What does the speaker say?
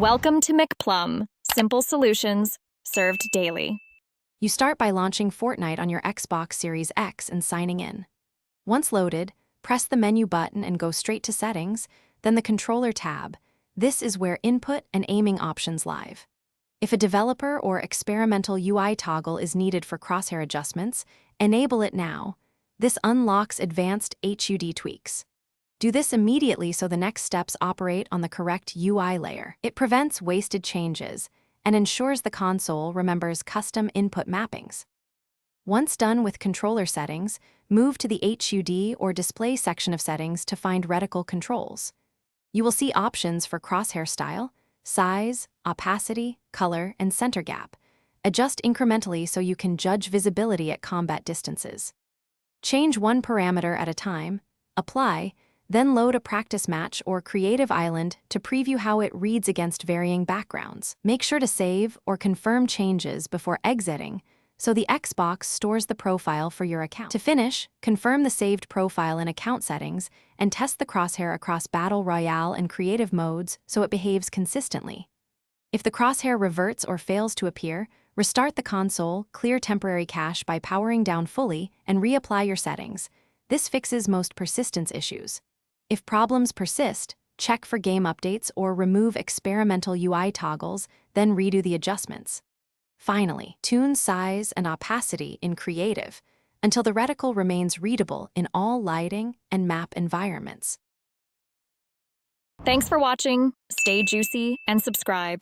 Welcome to McPlum, simple solutions served daily. You start by launching Fortnite on your Xbox Series X and signing in. Once loaded, press the menu button and go straight to Settings, then the Controller tab. This is where input and aiming options live. If a developer or experimental UI toggle is needed for crosshair adjustments, enable it now. This unlocks advanced HUD tweaks. Do this immediately so the next steps operate on the correct UI layer. It prevents wasted changes and ensures the console remembers custom input mappings. Once done with controller settings, move to the HUD or display section of settings to find reticle controls. You will see options for crosshair style, size, opacity, color, and center gap. Adjust incrementally so you can judge visibility at combat distances. Change one parameter at a time, apply, then load a practice match or creative island to preview how it reads against varying backgrounds. Make sure to save or confirm changes before exiting so the Xbox stores the profile for your account. To finish, confirm the saved profile in account settings and test the crosshair across Battle Royale and creative modes so it behaves consistently. If the crosshair reverts or fails to appear, restart the console, clear temporary cache by powering down fully, and reapply your settings. This fixes most persistence issues. If problems persist, check for game updates or remove experimental UI toggles, then redo the adjustments. Finally, tune size and opacity in Creative until the reticle remains readable in all lighting and map environments. Thanks for watching. Stay juicy and subscribe.